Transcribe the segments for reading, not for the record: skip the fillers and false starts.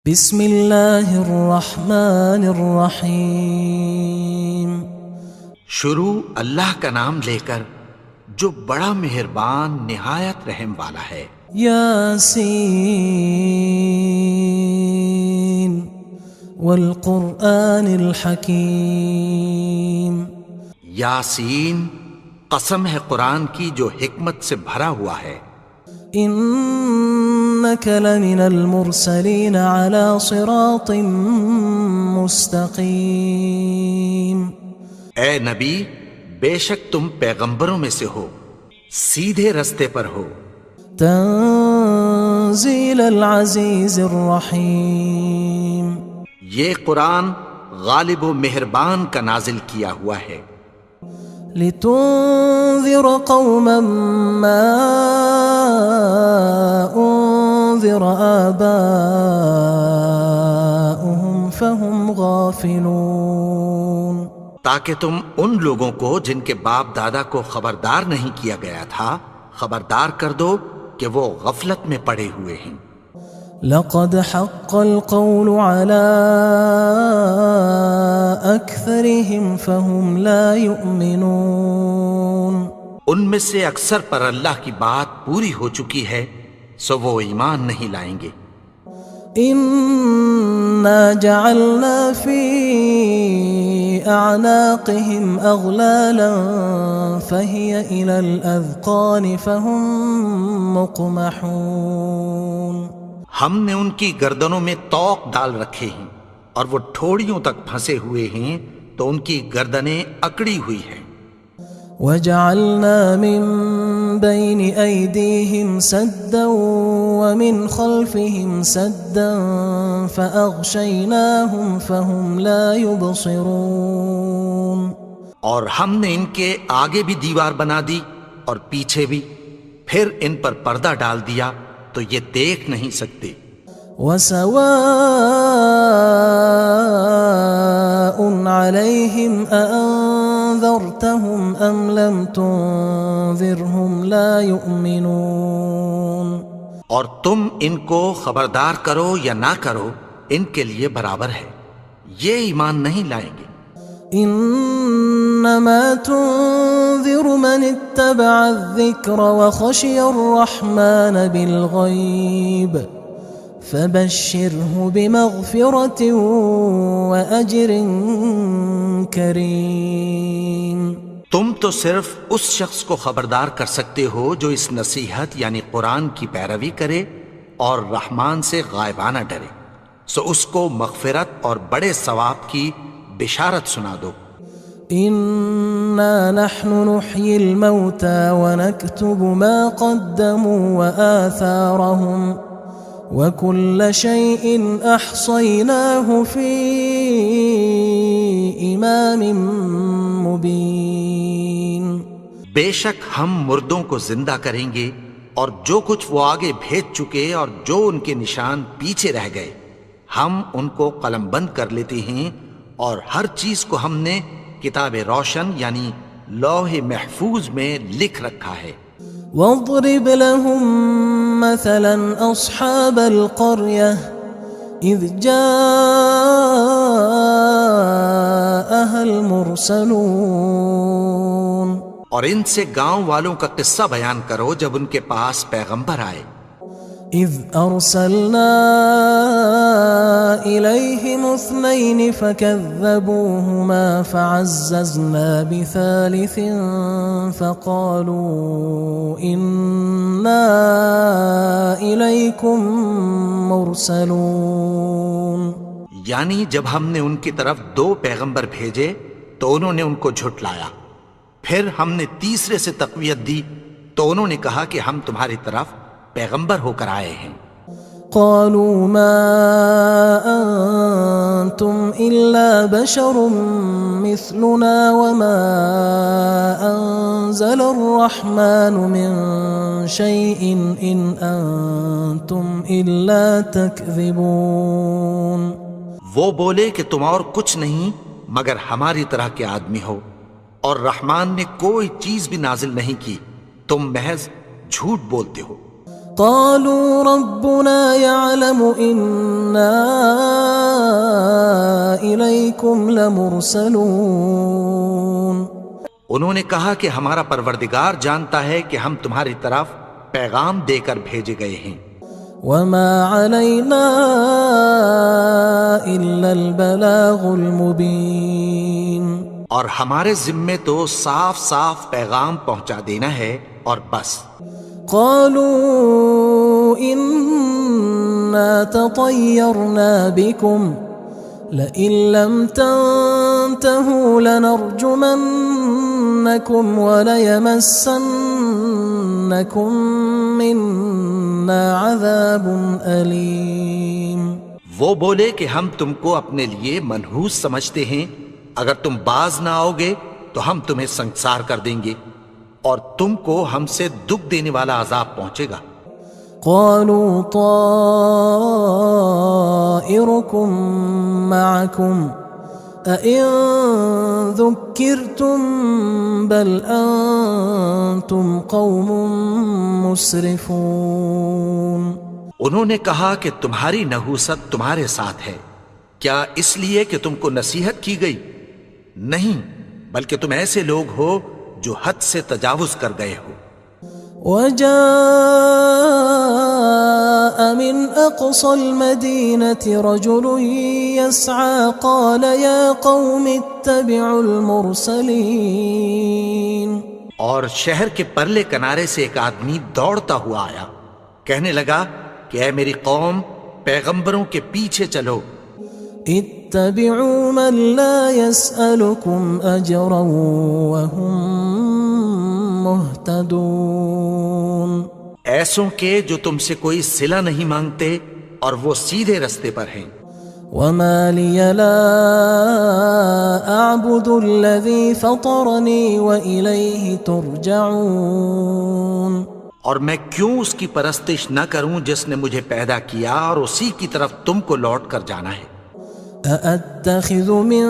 بسم اللہ الرحمن الرحیم۔ شروع اللہ کا نام لے کر جو بڑا مہربان نہایت رحم والا ہے۔ یاسین والقرآن الحکیم۔ یاسین، قسم ہے قرآن کی جو حکمت سے بھرا ہوا ہے۔ انک لمن المرسلین علی صراط مستقیم۔ اے نبی، بے شک تم پیغمبروں میں سے ہو، سیدھے رستے پر ہو۔ تنزیل العزیز الرحیم۔ یہ قرآن غالب و مہربان کا نازل کیا ہوا ہے۔ لتنذر قوما ما انذر آباؤهم فهم غافلون۔ تاکہ تم ان لوگوں کو جن کے باپ دادا کو خبردار نہیں کیا گیا تھا خبردار کر دو کہ وہ غفلت میں پڑے ہوئے ہیں۔ لقد حق القول على أكثرهم فهم لا يؤمنون۔ ان میں سے اکثر پر اللہ کی بات پوری ہو چکی ہے سو وہ ایمان نہیں لائیں گے۔ إنا جعلنا في أعناقهم أغلالا فهي إلى الأذقان فهم مقمحون۔ ہم نے ان کی گردنوں میں طوق ڈال رکھے ہیں اور وہ ٹھوڑیوں تک پھنسے ہوئے ہیں تو ان کی گردنیں اکڑی ہوئی ہیں۔ وجعلنا من بين أيديهم سدا ومن خلفهم سدا فأغشيناهم فهم لا يبصرون۔ اور ہم نے ان کے آگے بھی دیوار بنا دی اور پیچھے بھی، پھر ان پر پردہ ڈال دیا تو یہ دیکھ نہیں سکتے۔ وسواء عليهم أأنذرتهم أم لم تنذرهم لا يؤمنون۔ اور تم ان کو خبردار کرو یا نہ کرو ان کے لیے برابر ہے، یہ ایمان نہیں لائیں گے۔ انما تنذر من اتبع الذکر وخشی الرحمن بالغیب فبشرہ بمغفرۃ واجر کریم۔ تم تو صرف اس شخص کو خبردار کر سکتے ہو جو اس نصیحت یعنی قرآن کی پیروی کرے اور رحمان سے غائبانہ ڈرے، سو اس کو مغفرت اور بڑے ثواب کی بشارت سنا دو۔ انا نحن نحيي الموتى ونكتب ما قدموا وآثارهم وكل شيء احصيناه في امام مبين۔ بے شک ہم مردوں کو زندہ کریں گے اور جو کچھ وہ آگے بھیج چکے اور جو ان کے نشان پیچھے رہ گئے ہم ان کو قلم بند کر لیتے ہیں، اور ہر چیز کو ہم نے کتاب روشن یعنی لوح محفوظ میں لکھ رکھا ہے۔ واضرب لهم مثلا اصحاب القرية اذ جاءها المرسلون۔ اور ان سے گاؤں والوں کا قصہ بیان کرو جب ان کے پاس پیغمبر آئے۔ اذ ارسلنا الیہم اثنین فکذبوہما فعززنا بثالث فقالوا انا الیکم مرسلون۔ یعنی جب ہم نے ان کی طرف 2 پیغمبر بھیجے تو انہوں نے ان کو جھٹلایا، پھر ہم نے تیسرے سے تقویت دی تو انہوں نے کہا کہ ہم تمہاری طرف پیغمبر ہو کر آئے ہیں۔ قالوا ما انتم الا بشر مثلنا وما انزل الرحمن من شيء ان انتم الا تكذبون۔ وہ بولے کہ تم اور کچھ نہیں مگر ہماری طرح کے آدمی ہو، اور رحمان نے کوئی چیز بھی نازل نہیں کی، تم محض جھوٹ بولتے ہو۔ قالوا ربنا يعلم إنا إليكم لمرسلون انہوں نے کہا کہ ہمارا پروردگار جانتا ہے کہ ہم تمہاری طرف پیغام دے کر بھیجے گئے ہیں. وما علينا إلا البلاغ المبين اور ہمارے ذمے تو صاف صاف پیغام پہنچا دینا ہے اور بس. قالوا إنا تطيرنا بكم لئن لم تنتهوا لنرجمنكم وليمسنكم منا عذاب أليم. وہ بولے کہ ہم تم کو اپنے لیے منحوس سمجھتے ہیں، اگر تم باز نہ آؤ گے تو ہم تمہیں سنگسار کر دیں گے اور تم کو ہم سے دکھ دینے والا عذاب پہنچے گا. قالوا طائركم معكم أئن ذكرتم بل أنتم قوم مسرفون. انہوں نے کہا کہ تمہاری نحوست تمہارے ساتھ ہے، کیا اس لیے کہ تم کو نصیحت کی گئی؟ نہیں، بلکہ تم ایسے لوگ ہو جو حد سے تجاوز کر گئے ہو. وجاء من أقصى المدينة رجل يسعى قال يا قوم اتبعوا المرسلين. اور شہر کے پرلے کنارے سے ایک آدمی دوڑتا ہوا آیا، کہنے لگا کہ اے میری قوم، پیغمبروں کے پیچھے چلو. اتبعوا من لا يسألكم أجرا وهم مهتدون. ایسوں کے جو تم سے کوئی صلہ نہیں مانگتے اور وہ سیدھے رستے پر ہیں. وما لي لا أعبد الذي فطرني وإليه ترجعون. اور میں کیوں اس کی پرستش نہ کروں جس نے مجھے پیدا کیا اور اسی کی طرف تم کو لوٹ کر جانا ہے. أأتخذ من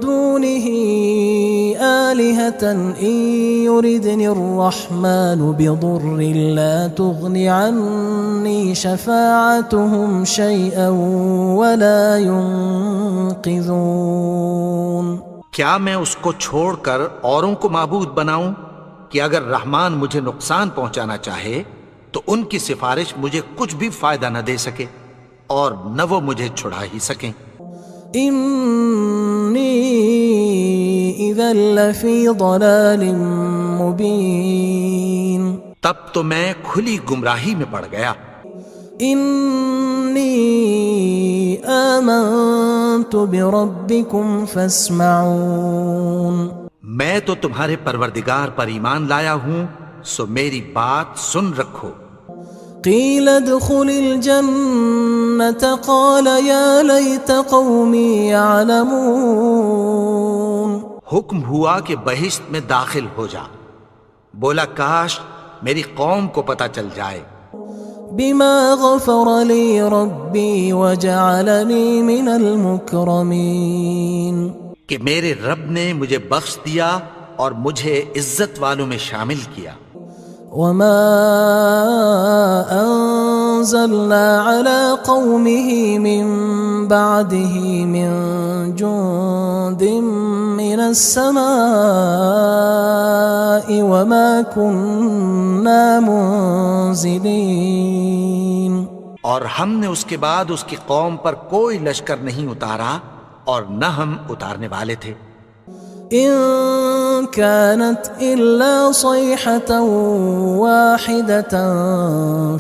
دونه آلهة إن يردني الرحمن بضر لا تغن عني شفاعتهم شيئا ولا ينقذون. کیا میں اس کو چھوڑ کر اوروں کو معبود بناؤں کہ اگر رحمان مجھے نقصان پہنچانا چاہے تو ان کی سفارش مجھے کچھ بھی فائدہ نہ دے سکے اور نہ وہ مجھے چھڑا ہی سکیں. إني إذا لفي ضلال مبين. تب تو میں کھلی گمراہی میں پڑ گیا. إني آمنت بربكم فاسمعون. میں تو تمہارے پروردگار پر ایمان لایا ہوں، سو میری بات سن رکھو. قيل ادخل الجنة قال يا ليت قومي يعلمون. حکم ہوا کہ بہشت میں داخل ہو جا. بولا کاش میری قوم کو پتہ چل جائے. بما غفر لي ربي وجعلني من المكرمين. کہ میرے رب نے مجھے بخش دیا اور مجھے عزت والوں میں شامل کیا. وما أنزلنا على قومه من بعده من جند من السماء وما كنا منزلين. اور ہم نے اس کے بعد اس کی قوم پر کوئی لشکر نہیں اتارا اور نہ ہم اتارنے والے تھے. إن كانت إلا صيحة واحدة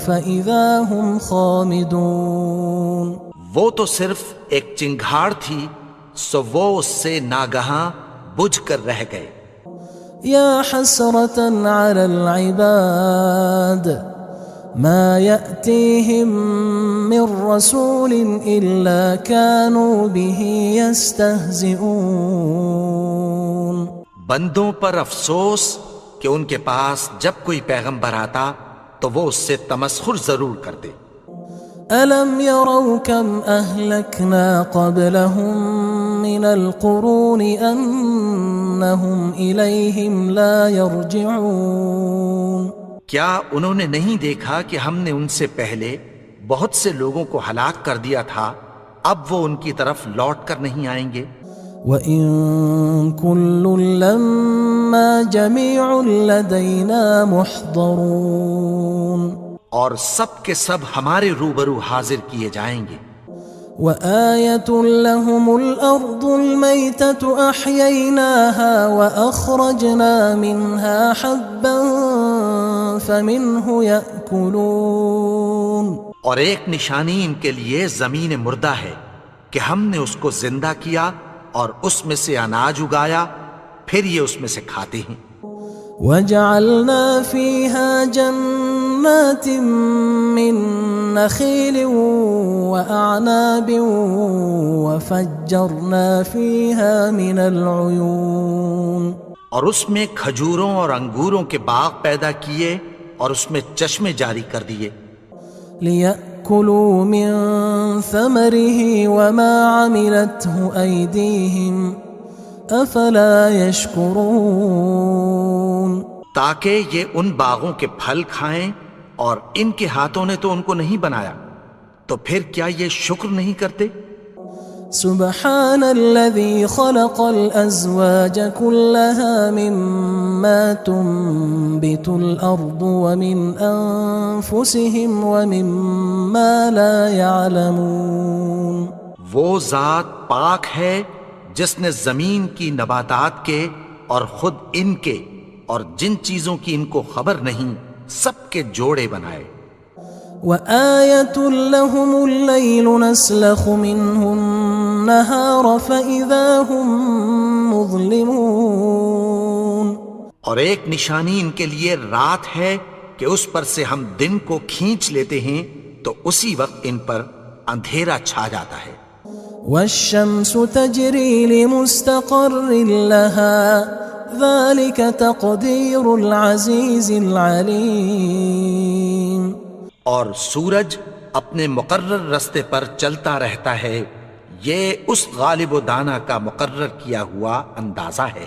فإذا هم خامدون. وہ تو صرف ایک چنگھاڑ تھی، سو وہ اس سے ناگہاں بجھ کر رہ گئے. يا حسرة على العباد ما يأتيهم من رسول إلا كانوا به يستهزئون. بندوں پر افسوس کہ ان کے پاس جب کوئی پیغمبر آتا تو وہ اس سے تمسخر ضرور کرتے. ألم يروا كم أهلكنا قبلهم من القرون أنهم إليهم لا يرجعون. کیا انہوں نے نہیں دیکھا کہ ہم نے ان سے پہلے بہت سے لوگوں کو ہلاک کر دیا تھا، اب وہ ان کی طرف لوٹ کر نہیں آئیں گے؟ وَإِن كُلٌّ لَمَّا جَمِيعٌ لَدَيْنَا مُحْضَرُونَ، اور سب کے سب ہمارے روبرو حاضر کیے جائیں گے۔ وَآيَةٌ لَهُمُ الْأَرْضُ الْمَيْتَةُ أَحْيَيْنَاهَا وَأَخْرَجْنَا مِنْهَا حَبًّا فَمِنْهُ يَأْكُلُونَ، اور ایک نشانی ان کے لیے زمین مردہ ہے کہ ہم نے اس کو زندہ کیا اور اس میں سے اناج اگایا، پھر یہ اس میں سے کھاتے ہیں۔ وَجَعَلْنَا فِيهَا جَنَّاتٍ مِّن نَخِيلٍ وَأَعْنَابٍ وَفَجَّرْنَا فِيهَا مِنَ الْعُيُونِ، اور اس میں کھجوروں اور انگوروں کے باغ پیدا کیے اور اس میں چشمے جاری کر دیے، لِيَأْكُلُوا مِن ثَمَرِهِ وَمَا عَمِلَتْهُ أَيْدِيهِمْ أَفَلَا يَشْكُرُونَ، تاکہ یہ ان باغوں کے پھل کھائیں، اور ان کے ہاتھوں نے تو ان کو نہیں بنایا، تو پھر کیا یہ شکر نہیں کرتے؟ سبحان الذي خلق الأزواج كلها مما تنبت الأرض ومن أنفسهم ومما لا يعلمون، وہ ذات پاک ہے جس نے زمین کی نباتات کے اور خود ان کے اور جن چیزوں کی ان کو خبر نہیں سب کے جوڑے بنائے۔ وآية لهم الليل نسلخ منه النهار فإذا هم مظلمون، اور ایک نشانی ان کے لیے رات ہے کہ اس پر سے ہم دن کو کھینچ لیتے ہیں تو اسی وقت ان پر اندھیرا چھا جاتا ہے۔ والشمس تجري لمستقر لها ذلك تقدير العزيز العليم، اور سورج اپنے مقرر رستے پر چلتا رہتا ہے، یہ اس غالب و دانا کا مقرر کیا ہوا اندازہ ہے۔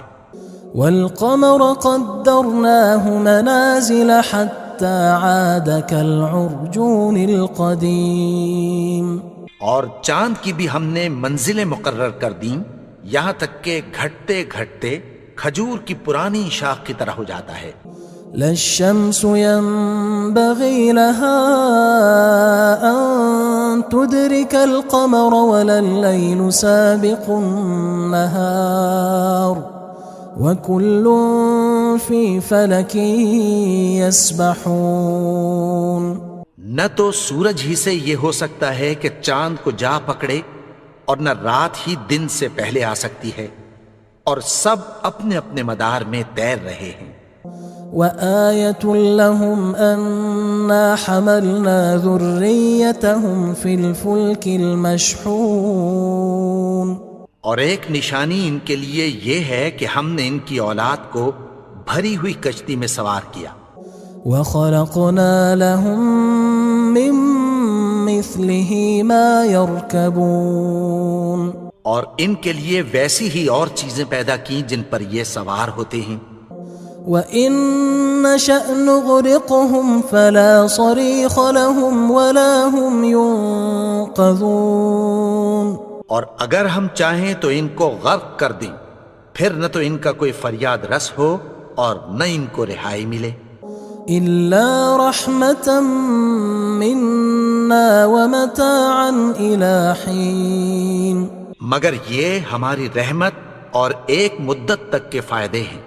والقمر قدرناه منازل حتى عاد كالعرجون القديم، اور چاند کی بھی ہم نے منزلیں مقرر کر دیں، یہاں تک کہ گھٹتے گھٹتے کھجور کی پرانی شاخ کی طرح ہو جاتا ہے۔ لا الشمس ينبغي لها أن تدرك القمر ولا الليل سابق النهار وكل في فلك يسبحون، نہ تو سورج ہی سے یہ ہو سکتا ہے کہ چاند کو جا پکڑے، اور نہ رات ہی دن سے پہلے آ سکتی ہے، اور سب اپنے اپنے مدار میں تیر رہے ہیں۔ وآية لهم أنا حملنا ذريتهم في الفلك المشحون، اور ایک نشانی ان کے لیے یہ ہے کہ ہم نے ان کی اولاد کو بھری ہوئی کشتی میں سوار کیا۔ وخلقنا لهم من مثله ما يركبون، اور ان کے لیے ویسی ہی اور چیزیں پیدا کی جن پر یہ سوار ہوتے ہیں۔ وَإِن نَّشَأْ نُغْرِقْهُمْ فَلَا صَرِيخَ لَهُمْ وَلَا هُمْ يُنقَذُونَ، اور اگر ہم چاہیں تو ان کو غرق کر دیں، پھر نہ تو ان کا کوئی فریاد رس ہو اور نہ ان کو رہائی ملے۔ إِلَّا رَحْمَةً مِنَّا وَمَتَاعًا إِلَى حِينٍ، مگر یہ ہماری رحمت اور ایک مدت تک کے فائدے ہیں۔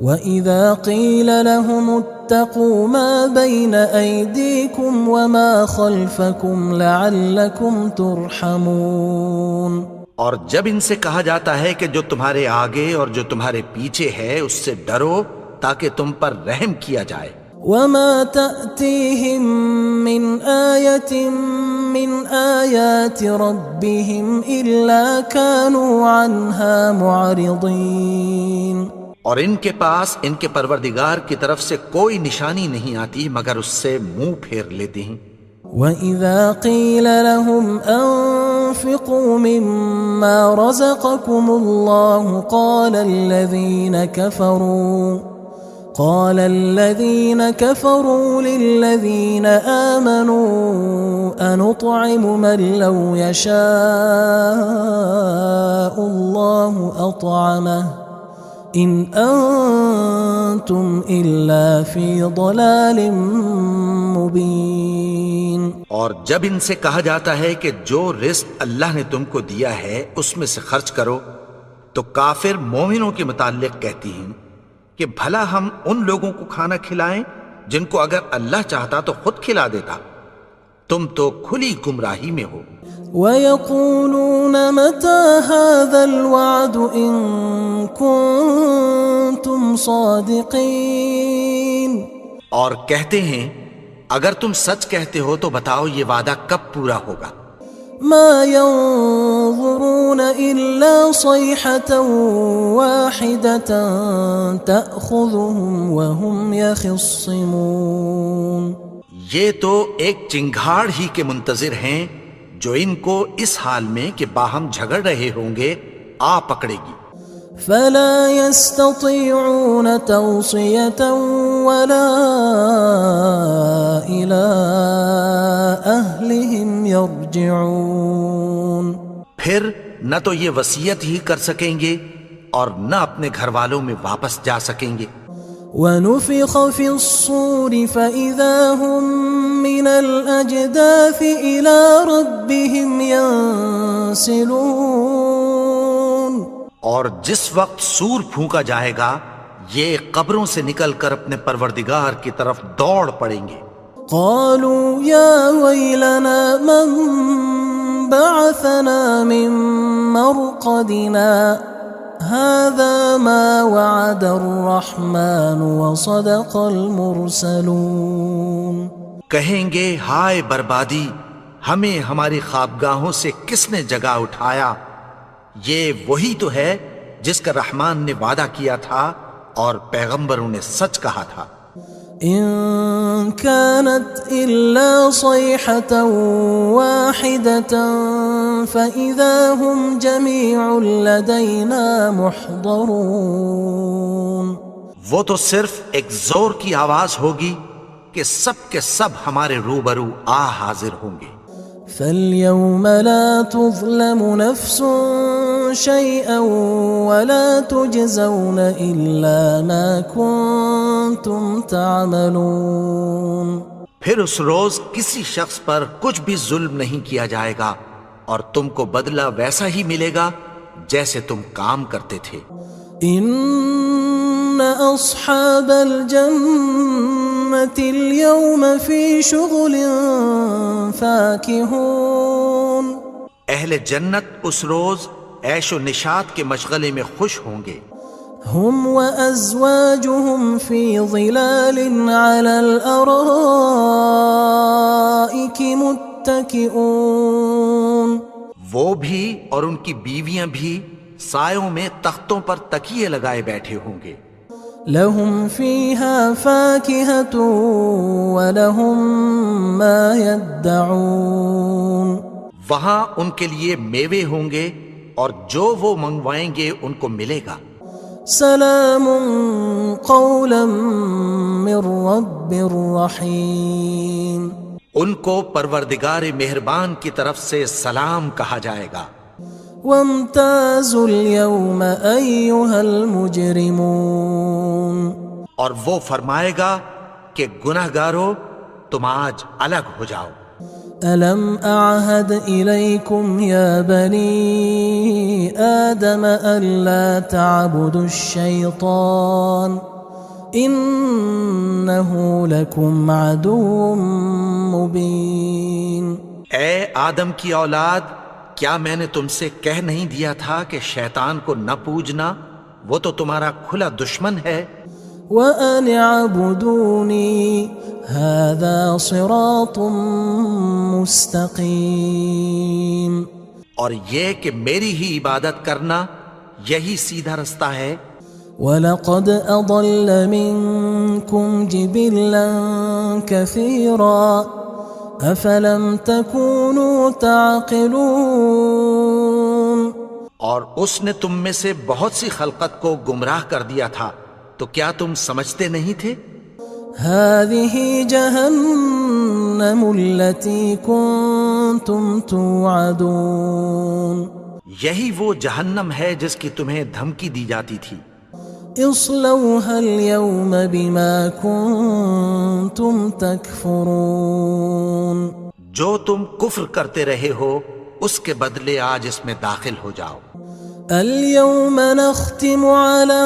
وَإِذَا قِيلَ لَهُمُ اتَّقُوا مَا بَيْنَ أَيْدِيكُمْ وَمَا خَلْفَكُمْ لَعَلَّكُمْ تُرْحَمُونَ، اور جب ان سے کہا جاتا ہے کہ جو تمہارے آگے اور جو تمہارے پیچھے ہے اس سے ڈرو تاکہ تم پر رحم کیا جائے۔ وَمَا تَأْتِيهِم مِّنْ آيَةٍ مِّنْ آيَاتِ رَبِّهِمْ إِلَّا كَانُوا عَنْهَا مُعْرِضِينَ، اور ان کے پاس ان کے پروردگار کی طرف سے کوئی نشانی نہیں آتی مگر اس سے منہ پھیر لیتے ہیں۔ وَإِذَا قِيلَ لَهُمْ أَنفِقُوا مِمَّا رَزَقَكُمُ اللَّهُ قال الذين كفروا للذين آمنوا أنطعم من لو يشاء الله أطعمه إن أنتم إلا في ضلال مبين. اور جب ان سے کہا جاتا ہے کہ جو رزق اللہ نے تم کو دیا ہے اس میں سے خرچ کرو، تو کافر مومنوں کے متعلق کہتی ہیں کہ بھلا ہم ان لوگوں کو کھانا کھلائیں جن کو اگر اللہ چاہتا تو خود کھلا دیتا. تم تو کھلی گمراہی میں ہو. وَيَقُولُونَ مَتَى هَذَا الْوَعْدُ إِن كُنتُمْ صَادِقِينَ. اور کہتے ہیں اگر تم سچ کہتے ہو تو بتاؤ یہ وعدہ کب پورا ہوگا. مَا يَنظُرُونَ إِلَّا صَيْحَةً وَاحِدَةً تَأْخُذُهُمْ وَهُمْ يَخِصِّمُونَ. یہ تو ایک چنگھاڑ ہی کے منتظر ہیں جو ان کو اس حال میں کہ باہم جھگڑ رہے ہوں گے آ پکڑے گی. فلا يستطيعون توصية ولا إلى أهلهم يرجعون. پھر نہ تو یہ وصیت ہی کر سکیں گے اور نہ اپنے گھر والوں میں واپس جا سکیں گے. ونفخ في الصور فإذا هم من الأجداث إلى ربهم ينسلون. اور جس وقت سور پھونکا جائے گا یہ قبروں سے نکل کر اپنے پروردگار کی طرف دوڑ پڑیں گے. قالوا يا ويلنا من بعثنا من مرقدنا هذا ما وعد الرحمن وصدق المرسلون. کہیں گے ہائے بربادی، ہمیں ہماری خوابگاہوں سے کس نے جگا اٹھایا. یہ وہی تو ہے جس کا رحمان نے وعدہ کیا تھا اور پیغمبروں نے سچ کہا تھا. إن كانت إلا صيحة واحدة فإذا هم جميع لدينا محضرون. وہ تو صرف ایک زور کی آواز ہوگی کہ سب کے سب ہمارے روبرو آ حاضر ہوں گے. فاليوم لا تظلم نفس شيئا ولا تجزون إلا ما كنتم تعملون. پھر اس روز کسی شخص پر کچھ بھی ظلم نہیں کیا جائے گا اور تم کو بدلہ ویسا ہی ملے گا جیسے تم کام کرتے تھے. إن أصحاب الجنة اليوم في شغل فاكهون. اہل جنت اس روز عیش و نشاط کے مشغلے میں خوش ہوں گے. هم وأزواجهم في ظلال على الأرائك متكئون. وہ بھی اور ان کی بیویاں بھی سایوں میں تختوں پر تکیے لگائے بیٹھے ہوں گے. لهم فيها فاكهة ولهم ما يدعون. وہاں ان کے لیے میوے ہوں گے اور جو وہ منگوائیں گے ان کو ملے گا. سلام قولا من رب رحیم. ان کو پروردگار مہربان کی طرف سے سلام کہا جائے گا. وامتازوا اليوم أيها المجرمون. اور وہ فرمائے گا کہ گناہگارو تم آج الگ ہو جاؤ. ألم أعهد إليكم يا بني آدم ألا تعبدوا الشيطان إنه لكم عدو مبين. اے آدم کی اولاد، کیا میں نے تم سے کہہ نہیں دیا تھا کہ شیطان کو نہ پوجنا، وہ تو تمہارا کھلا دشمن ہے. وَأَنِ اعْبُدُونِي هَذَا صِرَاطٌ مُسْتَقِيمٌ. اور یہ کہ میری ہی عبادت کرنا یہی سیدھا رستہ ہے. وَلَقَدْ أَضَلَّ مِنْكُمْ جِبِلًّا كَثِيرًا أَفَلَمْ تَكُونُوا تَعْقِلُونَ. اور اس نے تم میں سے بہت سی خلقت کو گمراہ کر دیا تھا، تو کیا تم سمجھتے نہیں تھے؟ هذه جهنم التي كنتم توعدون یہی وہ جہنم ہے جس کی تمہیں دھمکی دی جاتی تھی۔ اصلوها اليوم بما كنتم تكفرون جو تم کفر کرتے رہے ہو اس کے بدلے آج اس میں داخل ہو جاؤ۔ اليوم نختم على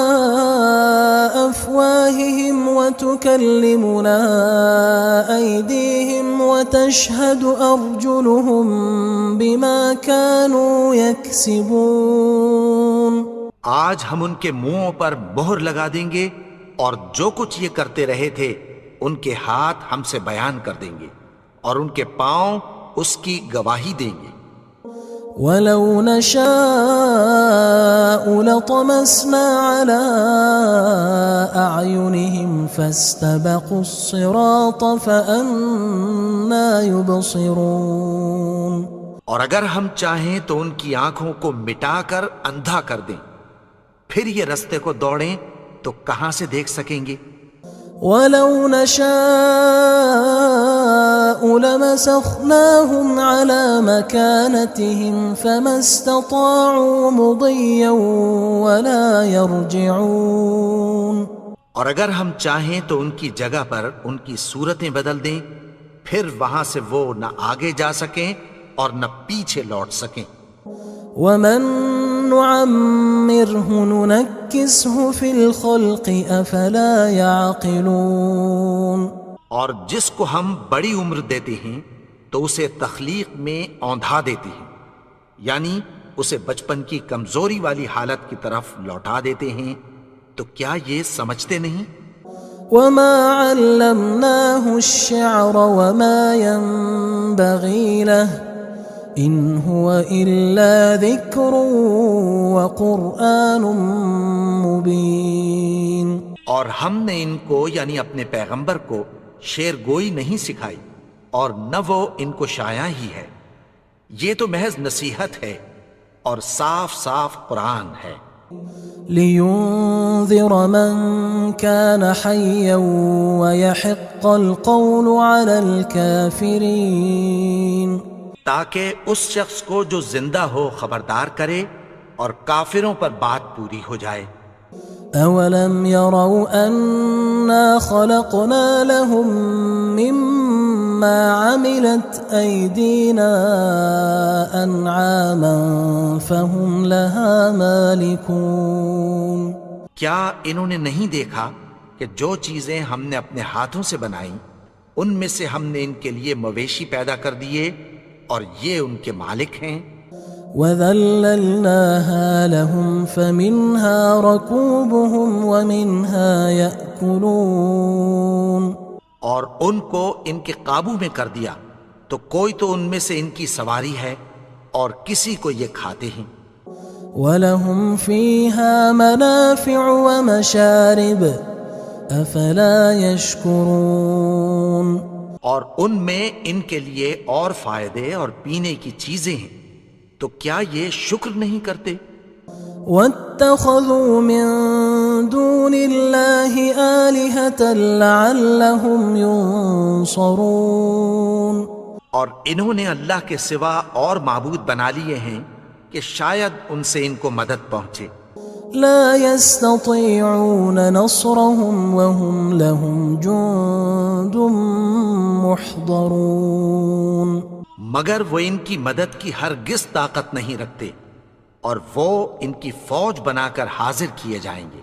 أفواههم وتكلمنا أيديهم وتشهد أرجلهم بما كانوا يكسبون آج ہم ان کے منہوں پر مہر لگا دیں گے اور جو کچھ یہ کرتے رہے تھے ان کے ہاتھ ہم سے بیان کر دیں گے اور ان کے پاؤں اس کی گواہی دیں گے۔ وَلَوْ نَشَاءُ لَطَمَسْنَا عَلَىٰ أَعْيُنِهِمْ فَاسْتَبَقُوا الصِّرَاطَ فَأَنَّىٰ يُبْصِرُونَ اور اگر ہم چاہیں تو ان کی آنکھوں کو مٹا کر اندھا کر دیں، پھر یہ رستے کو دوڑیں تو کہاں سے دیکھ سکیں گے؟ وَلَوْ نَشَاءُ لَمَسَخْنَاهُمْ عَلَىٰ مَكَانَتِهِمْ فَمَا اسْتَطَاعُوا مُضِيًّا وَلَا يَرْجِعُونَ اور اگر ہم چاہیں تو ان کی جگہ پر ان کی صورتیں بدل دیں، پھر وہاں سے وہ نہ آگے جا سکیں اور نہ پیچھے لوٹ سکیں۔ وَمَن نُعَمِّرْهُ نُنَكِّسْهُ فِي الْخَلْقِ أَفَلَا يَعْقِلُونَ اور جس کو ہم بڑی عمر دیتے ہیں تو اسے تخلیق میں اوندھا دیتے ہیں، یعنی اسے بچپن کی کمزوری والی حالت کی طرف لوٹا دیتے ہیں، تو کیا یہ سمجھتے نہیں؟ وَمَا عَلَّمْنَاهُ الشِّعْرَ وَمَا يَنبَغِي لَهُ إِنْ هُوَ إِلَّا ذِكْرٌ وَقُرْآنٌ مُبِينٌ اور ہم نے ان کو یعنی اپنے پیغمبر کو شعر گوئی نہیں سکھائی اور نہ وہ ان کو شاعر ہی ہے، یہ تو محض نصیحت ہے اور صاف صاف قرآن ہے۔ لِيُنذِرَ مَن كَانَ حَيًّا وَيَحِقَّ الْقَوْلُ عَلَى الْكَافِرِينَ تاکہ اس شخص کو جو زندہ ہو خبردار کرے اور کافروں پر بات پوری ہو جائے۔ أَوَلَمْ يَرَوْا أَنَّا خَلَقْنَا لَهُم مِّمَّا عَمِلَتْ أَيْدِينَا أَنْعَامًا فَهُمْ لَهَا مَالِكُونَ کیا انہوں نے نہیں دیکھا کہ جو چیزیں ہم نے اپنے ہاتھوں سے بنائیں ان میں سے ہم نے ان کے لیے مویشی پیدا کر دیے اور یہ ان کے مالک ہیں۔ وَذَلَّلْنَاهَا لَهُمْ فَمِنْهَا رَكُوبُهُمْ وَمِنْهَا يَأْكُلُونَ اور ان کو ان کے قابو میں کر دیا تو کوئی تو ان میں سے ان کی سواری ہے اور کسی کو یہ کھاتے ہیں۔ وَلَهُمْ فِيهَا مَنَافِعُ وَمَشَارِبُ أَفَلَا يَشْكُرُونَ اور ان میں ان کے لیے اور فائدے اور پینے کی چیزیں ہیں، تو کیا یہ شکر نہیں کرتے؟ وَاتَّخَذُوا مِن دُونِ اللَّهِ آلِهَةً لَعَلَّهُمْ يُنصَرُونَ اور انہوں نے اللہ کے سوا اور معبود بنا لیے ہیں کہ شاید ان سے ان کو مدد پہنچے۔ لا يستطيعون نصرهم وهم لهم جند محضرون مگر وہ ان کی مدد کی ہرگز طاقت نہیں رکھتے اور وہ ان کی فوج بنا کر حاضر کیے جائیں گے۔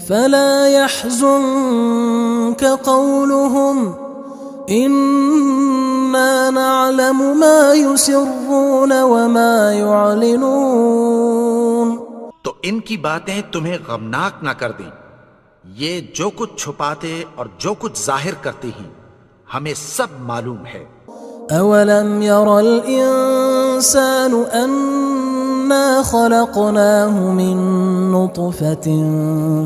فلا يحزنك قولهم إنا نعلم ما يسرون وما يعلنون تو ان کی باتیں تمہیں غمناک نہ کر دیں، یہ جو کچھ چھپاتے اور جو کچھ ظاہر کرتے ہیں ہمیں سب معلوم ہے۔ أولم ير الإنسان أنا خلقناه من نطفة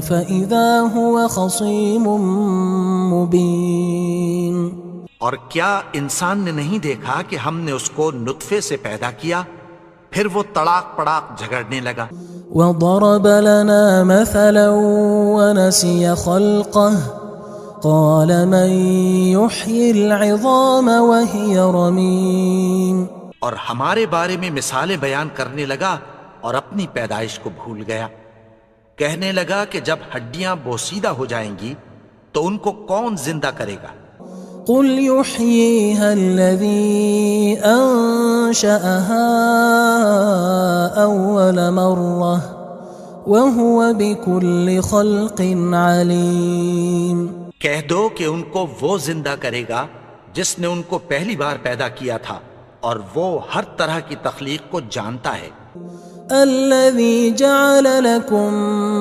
فإذا هو خصيم مبين اور کیا انسان نے نہیں دیکھا کہ ہم نے اس کو نطفے سے پیدا کیا، پھر وہ تڑاک پڑاک جھگڑنے لگا۔ وضرب لنا مثلا ونسي خلقه قال من يحيي العظام وهي رميم اور ہمارے بارے میں مثالیں بیان کرنے لگا اور اپنی پیدائش کو بھول گیا. کہنے لگا کہ جب ہڈیاں بوسیدہ ہو جائیں گی تو ان کو کون زندہ کرے گا؟ قل يحييها الذي أنشأها أول مرة وهو بكل خلق عليم. کہہ دو کہ ان کو وہ زندہ کرے گا جس نے ان کو پہلی بار پیدا کیا تھا اور وہ ہر طرح کی تخلیق کو جانتا ہے. الذي جعل لكم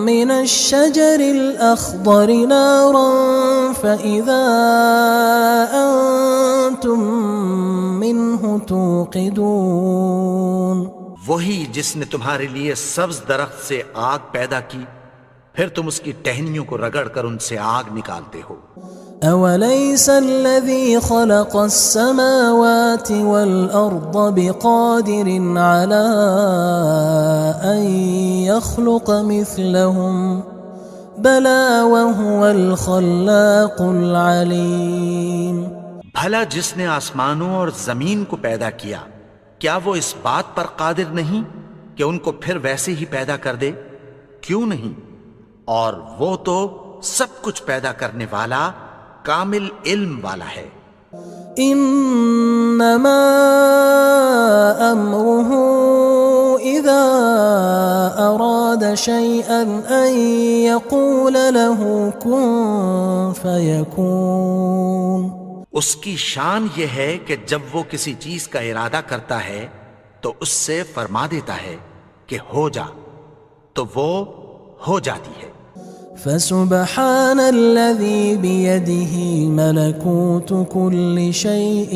من الشجر الأخضر نارا فإذا أنتم منه توقدون. وہی جس نے تمہارے لیے سبز درخت سے آگ پیدا کی پھر تم اس کی ٹہنیوں کو رگڑ کر ان سے آگ نکالتے ہو. أوليس الذي خلق السماوات والأرض بقادر على أن يخلق مثلهم بلى وهو الخلاق العليم. بھلا جس نے آسمانوں اور زمین کو پیدا کیا کیا وہ اس بات پر قادر نہیں کہ ان کو پھر ویسے ہی پیدا کر دے؟ کیوں نہیں؟ اور وہ تو سب کچھ پیدا کرنے والا کامل علم والا ہے. انما امره اذا اراد شيئا ان يقول له كن فيكون. اس کی شان یہ ہے کہ جب وہ کسی چیز کا ارادہ کرتا ہے تو اس سے فرما دیتا ہے کہ ہو جا تو وہ ہو جاتی ہے. فسبحان الذي بيده ملكوت كل شيء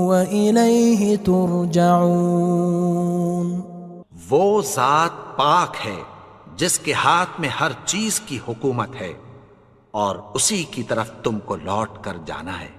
وإليه ترجعون. وہ ذات پاک ہے جس کے ہاتھ میں ہر چیز کی حکومت ہے اور اسی کی طرف تم کو لوٹ کر جانا ہے.